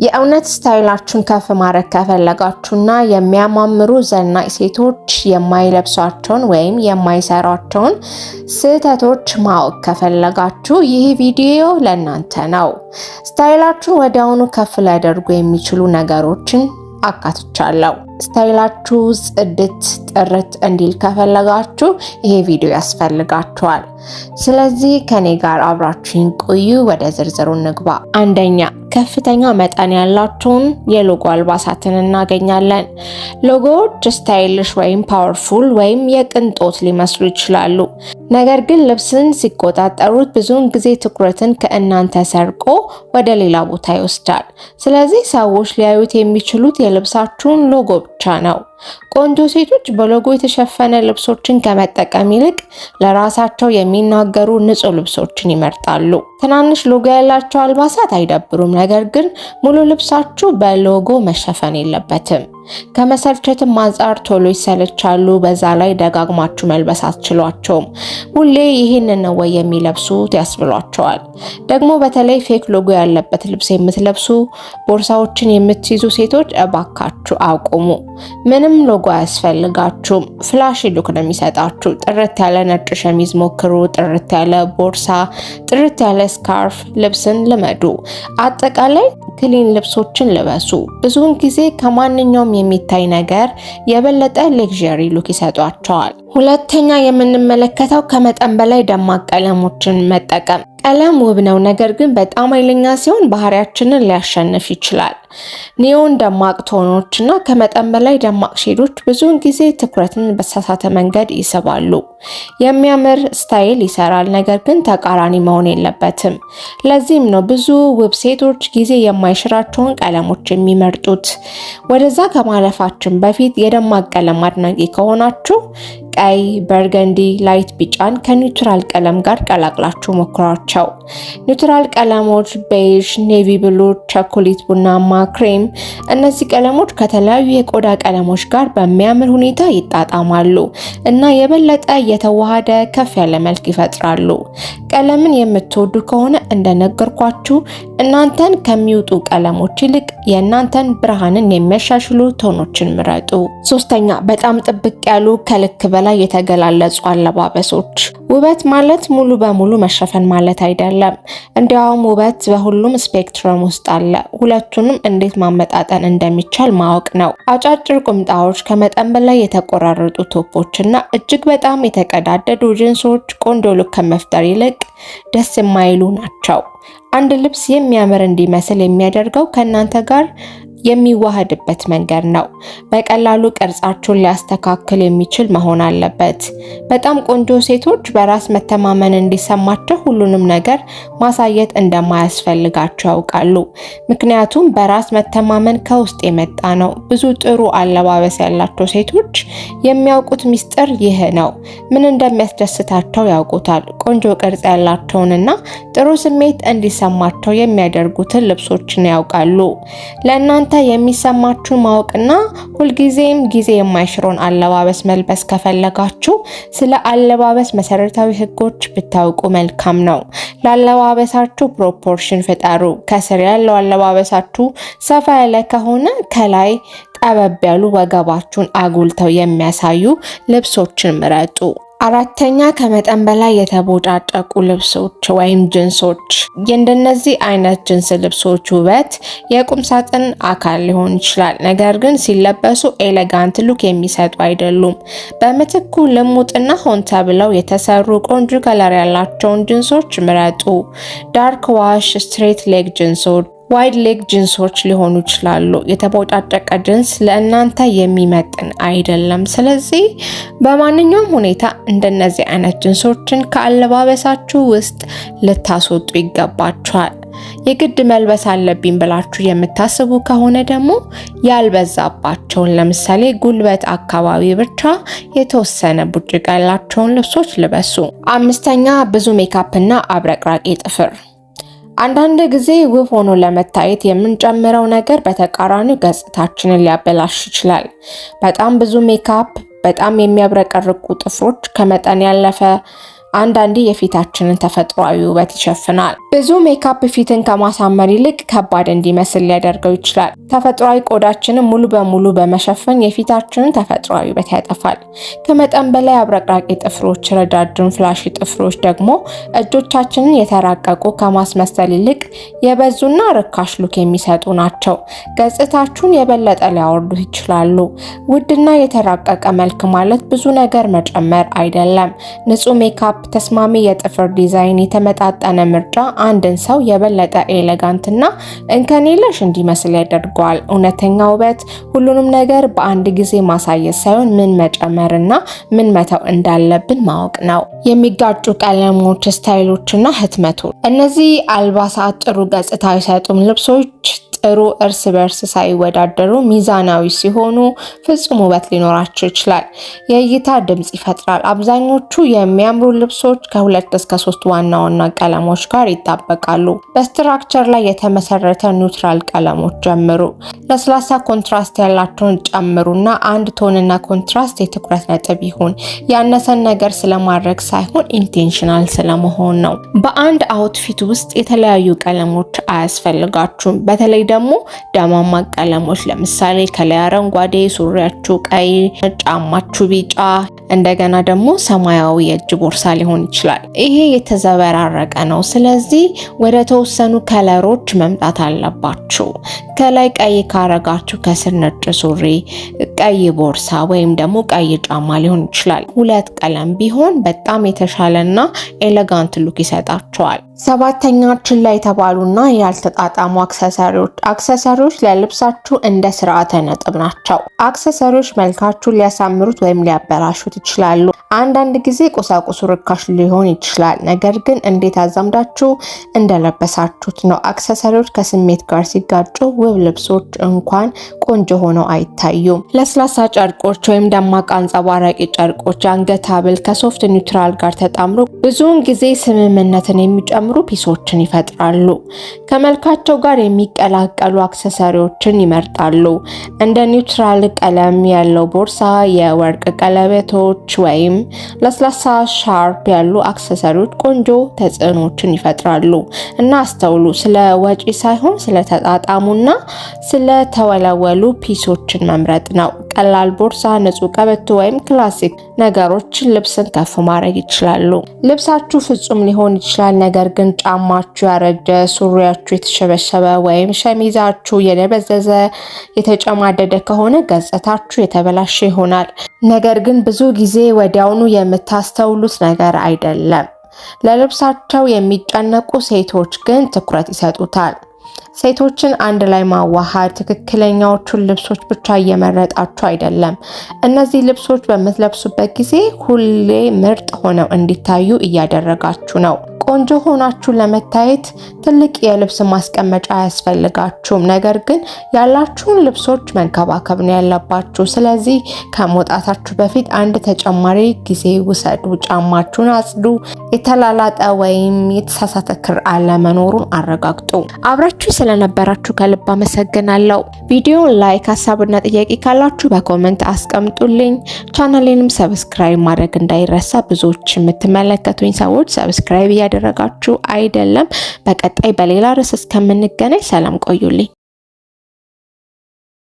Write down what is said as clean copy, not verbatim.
የእውነት ስታይላችሁን ከፍ ማድረግ ከፈለጋችሁና የሚያማምሩ ዘናጭ ሴቶች የማይለብሷቸውን ወይም የማይሰሯቸውን ስህተቶች ማወቅ ከፈለጋችሁ ይህ ቪዲዮ ለእናንተ ነው። ስታይላችሁን ወዲያውኑ ከፍ ሊያደርጉ የሚችሉ ነገሮችን አካትቻለሁ። ስታይላችሁ ጽድት ጥርት እንዲል ከፈለጋችሁ ይሄ ቪዲዮ ያስፈልጋችኋል። ስለዚህ ከኔ ጋር አብራችሁን ቆዩ። ወደ ዝርዝሩ እንግባ። አንደኛ፣ ከፍተኛ መጠን ያላቸውን የሎጎ አልባሳትን እናገኛለን። ሎጎዎች ስታይልሽ ወይም ፓወርፉል ወይም የቅንጦት ሊመስሉ ይችላሉ። ነገር ግን ልብስን ሲቆጣጠሩት ብዙውን ጊዜ ትኩረትን ከእናንተ ሰርቆ ወደ ሌላ ቦታ ይወስዳል። ስለዚህ ሰዎች ሊያዩት የሚችሉት የልብሳችሁን ሎጎ ብቻ ነው። ቆንጆ ሴቶች በሎጎ የተሸፈነ ልብሶችን ከመጠቀም ይልቅ ለራሳቸው የሚናገሩ ንጹህ ልብሶችን ይመርጣሉ። ትናንሽ ሎጎ ያላቸው አልባሳት አይደብሩም፣ ነገር ግን ሙሉ ልብሳችሁ በሎጎ መሸፈን የለበትም። ከመሰልቸትም አንጻር ቶሎ ይሰለቻሉ። በዛ ላይ ደጋግማችሁ መልበስ አትችሏቸውም። ሁሌ ይህንን ነው ወይ የሚለብሱት ያስብሏቸዋል። ደግሞ በተለይ ፌክ ሎጎ ያለበት ልብስ የምትለብሱ ቦርሳዎችን የምትይዙ ሴቶች እባካችሁ አቁሙ። ምንም ሎጎ አያስፈልጋችሁም። ፍላሽ ሉክ ነው የሚሰጣችሁ። ጥርት ያለ ነጭ ሸሚዝ ሞክሩ። ጥርት ያለ ቦርሳ፣ ጥርት ያለ ስካርፍ ልብስን ልመዱ። አጠቃላይ ክሊን ልብሶችን ልበሱ። ብዙውን ጊዜ ከማንኛውም የሚታይ ነገር የበለጠ ሌክዠሪ ሉክ ይሰጧቸዋል። ሁለተኛ የምንመለከተው ከመጠን በላይ ደማቅ ቀለሞችን መጠቀም። ቀለም ውብ ነው፣ ነገር ግን በጣም ኃይለኛ ሲሆን ባህሪያችንን ሊያሸንፍ ይችላል። ኒዮን ደማቅ ቶኖች እና ከመጠን በላይ ደማቅ ሼዶች ብዙውን ጊዜ ትኩረትን በተሳሳተ መንገድ ይስባሉ። የሚያምር ስታይል ይሰራል፣ ነገር ግን ተቃራኒ መሆን የለበትም። ለዚህም ነው ብዙ ውብ ሴቶች ጊዜ የማይሽራቸውን ቀለሞች የሚመርጡት። ወደዛ ከማለፋችን በፊት የደማቅ ቀለም አድናቂ ከሆናችሁ ቀይ፣ በርገንዲ፣ ላይት ቢጫን ከኒውትራል ቀለም ጋር ቀላቅላችሁ ሞክሯቸው። ኒውትራል ቀለሞች ቤዥ፣ ኔቪ ብሉ፣ ቸኮሌት ቡናማ፣ ክሬም፣ እነዚህ ቀለሞች ከተለያዩ የቆዳ ቀለሞች ጋር በሚያምር ሁኔታ ይጣጣማሉ እና የበለጠ የተዋሃደ ከፍ ያለ መልክ ይፈጥራሉ። ቀለምን የምትወዱ ከሆነ እንደነገርኳችሁ እናንተን ከሚውጡ ቀለሞች ይልቅ የእናንተን ብርሃንን የሚያሻሽሉ ቶኖችን ምረጡ። ሶስተኛ፣ በጣም ጥብቅ ያሉ ከልክ በላይ የተገላለጹ አለባበሶች። ውበት ማለት ሙሉ በሙሉ መሸፈን ማለት አይደለም። እንዲያውም ውበት በሁሉም ስፔክትረም ውስጥ አለ። ሁለቱንም እንዴት ማመጣጠን እንደሚቻል ማወቅ ነው። አጫጭር ቁምጣዎች፣ ከመጠን በላይ የተቆራረጡ ቶፖች እና እጅግ በጣም የተቀዳደዱ ጂንሶች ቆንጆ ሉክ ከመፍጠር ይልቅ ደስ የማይሉ ናቸው። አንድ ልብስ የሚያምር እንዲመስል የሚያደርገው ከእናንተ ጋር የሚዋሃድበት መንገድ ነው። በቀላሉ ቅርጻችሁን ሊያስተካክል የሚችል መሆን አለበት። በጣም ቆንጆ ሴቶች በራስ መተማመን እንዲሰማቸው ሁሉንም ነገር ማሳየት እንደማያስፈልጋቸው ያውቃሉ። ምክንያቱም በራስ መተማመን ከውስጥ የመጣ ነው። ብዙ ጥሩ አለባበስ ያላቸው ሴቶች የሚያውቁት ሚስጥር ይህ ነው። ምን እንደሚያስደስታቸው ያውቁታል። ቆንጆ ቅርጽ ያላቸውንና ጥሩ ስሜት እንዲሰማቸው የሚያደርጉትን ልብሶችን ያውቃሉ። ለእናንተ የሚሰማችሁን ማወቅና ሁልጊዜም ጊዜ የማይሽረውን አለባበስ መልበስ ከፈለጋችሁ ስለ አለባበስ መሰረታዊ ህጎች ብታውቁ መልካም ነው። ለአለባበሳችሁ ፕሮፖርሽን ፍጠሩ። ከስር ያለው አለባበሳችሁ ሰፋ ያለ ከሆነ ከላይ ጠበብ ያሉ ወገባችሁን አጉልተው የሚያሳዩ ልብሶችን ምረጡ። አራተኛ፣ ከመጠን በላይ የተቦጫጨቁ ልብሶች ወይም ጅንሶች። የእንደነዚህ አይነት ጅንስ ልብሶች ውበት የቁም ሳጥን አካል ሊሆን ይችላል፣ ነገር ግን ሲለበሱ ኤሌጋንት ሉክ የሚሰጡ አይደሉም። በምትኩ ልሙጥና ሆን ተብለው የተሰሩ ቆንጆ ከለር ያላቸውን ጅንሶች ምረጡ። ዳርክ ዋሽ፣ ስትሬት ሌግ ጅንሶች፣ ዋይድ ሌግ ጂንሶች ሊሆኑ ይችላሉ። የተቦጫጨቀ ጂንስ ለእናንተ የሚመጥን አይደለም። ስለዚህ በማንኛውም ሁኔታ እንደነዚህ አይነት ጂንሶችን ከአለባበሳችሁ ውስጥ ልታስወጡ ይገባችኋል። የግድ መልበስ አለብኝ ብላችሁ የምታስቡ ከሆነ ደግሞ ያልበዛባቸውን፣ ለምሳሌ ጉልበት አካባቢ ብቻ የተወሰነ ቡጭቅ ያላቸውን ልብሶች ልበሱ። አምስተኛ፣ ብዙ ሜካፕ እና አብረቅራቂ ጥፍር። አንዳንድ ጊዜ ውብ ሆኖ ለመታየት የምንጨምረው ነገር በተቃራኒው ገጽታችንን ሊያበላሽ ይችላል። በጣም ብዙ ሜካፕ፣ በጣም የሚያብረቀርቁ ጥፍሮች፣ ከመጠን ያለፈ አንዳንዴ የፊታችንን ተፈጥሯዊ ውበት ይሸፍናል። ብዙ ሜካፕ ፊትን ከማሳመር ይልቅ ከባድ እንዲመስል ሊያደርገው ይችላል። ተፈጥሯዊ ቆዳችንን ሙሉ በሙሉ በመሸፈን የፊታችንን ተፈጥሯዊ ውበት ያጠፋል። ከመጠን በላይ አብረቅራቂ ጥፍሮች፣ ረጃጅም ፍላሺ ጥፍሮች ደግሞ እጆቻችንን የተራቀቁ ከማስመሰል ይልቅ የበዙና ርካሽ ሉክ የሚሰጡ ናቸው። ገጽታችሁን የበለጠ ሊያወርዱ ይችላሉ። ውድና የተራቀቀ መልክ ማለት ብዙ ነገር መጨመር አይደለም። ንጹህ ሜካፕ፣ ተስማሚ የጥፍር ዲዛይን፣ የተመጣጠነ ምርጫ አንድን ሰው የበለጠ ኤሌጋንትና እንከን የለሽ እንዲመስል ያደርገዋል። እውነተኛ ውበት ሁሉንም ነገር በአንድ ጊዜ ማሳየት ሳይሆን ምን መጨመርና ምን መተው እንዳለብን ማወቅ ነው። የሚጋጩ ቀለሞች፣ ስታይሎችና ህትመቶች፣ እነዚህ አልባሳት ጥሩ ገጽታ አይሰጡም። ልብሶች ጥሩ እርስ በርስ ሳይወዳደሩ ሚዛናዊ ሲሆኑ ፍጹም ውበት ሊኖራቸው ይችላል። የእይታ ድምጽ ይፈጥራል። አብዛኞቹ የሚያምሩ ልብሶች ከ2 እስከ 3 ዋና ዋና ቀለሞች ጋር ይጣበቃሉ። በስትራክቸር ላይ የተመሰረተ ኒውትራል ቀለሞች ጀምሩ። ለስላሳ ኮንትራስት ያላቸውን ጨምሩና አንድ ቶንና ኮንትራስት የትኩረት ነጥብ ይሁን። ያነሰን ነገር ስለማድረግ ሳይሆን ኢንቴንሽናል ስለመሆን ነው። በአንድ አውትፊት ውስጥ የተለያዩ ቀለሞች አያስፈልጋችሁም። በተለይ ደግሞ ደማማ ቀለሞች፣ ለምሳሌ ከላይ አረንጓዴ፣ ሱሪያችሁ ቀይ፣ ጫማችሁ ቢጫ፣ እንደገና ደግሞ ሰማያዊ የእጅ ቦርሳ ሊሆን ይችላል። ይሄ የተዘበራረቀ ነው። ስለዚህ ወደ ተወሰኑ ከለሮች መምጣት አለባችሁ። ከላይ ቀይ ካረጋችሁ ከስር ነጭ ሱሪ፣ ቀይ ቦርሳ ወይም ደግሞ ቀይ ጫማ ሊሆን ይችላል። 2 ቀለም ቢሆን በጣም የተሻለና ኤሌጋንት ሉክ ይሰጣቸዋል። 7ኛ ችላ የተባሉና ያልተጣጣሙ አክሰሰሪዎች ለልብሳችሁ እንደ ስርዓተ ነጥብ ናቸው። አክሰሰሪዎች መልካችሁን ሊያሳምሩት ወይም ሊያበላሹት ይችላሉ። አንዳንድ ጊዜ ቁሳቁሱ ርካሽ ሊሆን ይችላል፣ ነገር ግን እንዴት አዛምዳችሁ እንደለበሳችሁት ነው። አክሰሰሪዎች ከስሜት ጋር ሲጋጩ ውብ ልብሶች እንኳን ቆንጆ ሆነው አይታዩም። ለስላሳ ጨርቆች ወይም ደማቅ አንጸባራቂ ጨርቆች፣ የአንገት ሐብል ከሶፍት ኒውትራል ጋር ተጣምሮ ብዙውን ጊዜ ስምምነትን የሚጨምሩ ፒሶችን ይፈጥራሉ። ከመልካቸው ጋር የሚቀላቀሉ አክሰሰሪዎችን ይመርጣሉ። እንደ ኒውትራል ቀለም ያለው ቦርሳ፣ የወርቅ ቀለበቶች ወይም ለስላሳ ሻርፕ ያሉ አክሰሰሪዎች ቆንጆ ተጽዕኖችን ይፈጥራሉ። እና አስተውሉ፣ ስለ ወጪ ሳይሆን ስለተጣጣሙና ስለተወለወሉ ፒሶችን መምረጥ ነው። ቀላል ቦርሳ፣ ንጹህ ቀበቶ ወይም ክላሲክ ነገሮች ልብስን ከፍ ማድረግ ይችላሉ። ልብሳችሁ ፍጹም ሊሆን ይችላል፣ ነገር ግን ጫማችሁ ያረጀ፣ ሱሪያችሁ የተሸበሸበ ወይም ሸሚዛችሁ የደበዘዘ የተጨማደደ ከሆነ ገጽታችሁ የተበላሸ ይሆናል። ነገር ግን ብዙ ጊዜ ወዲያውኑ የምታስተውሉት ነገር አይደለም። ለልብሳቸው የሚጨነቁ ሴቶች ግን ትኩረት ይሰጡታል። ሴቶችን አንድ ላይ ማዋሃድ፣ ትክክለኛዎቹን ልብሶች ብቻ እየመረጣችሁ አይደለም። እነዚህ ልብሶች በምትለብሱበት ጊዜ ሁሌ ምርጥ ሆነው እንዲታዩ እያደረጋችሁ ነው። ቆንጆ ሆናችሁ ለመታየት ትልቅ የልብስ ማስቀመጫ አያስፈልጋችሁም። ነገር ግን ያላችሁን ልብሶች መንከባከብ ነው ያለባችሁ። ስለዚህ ከመውጣታችሁ በፊት አንድ ተጨማሪ ጊዜ ውሰዱ። ጫማችሁን አጽዱ። የተላላጠ ወይም የተሳሳተ ክር አለመኖሩን አረጋግጡ። አብራችሁ ስለነበራችሁ ከልብ አመሰግናለሁ። ቪዲዮውን ላይክ፣ ሀሳብና ጥያቄ ካላችሁ በኮሜንት አስቀምጡልኝ። ቻናሌንም ሰብስክራይብ ማድረግ እንዳይረሳ። ብዙዎች የምትመለከቱኝ ሰዎች ሰብስክራይብ እያደረጋችሁ አይደለም። በቀጣይ በሌላ ርዕስ እስከምንገናኝ ሰላም ቆዩልኝ።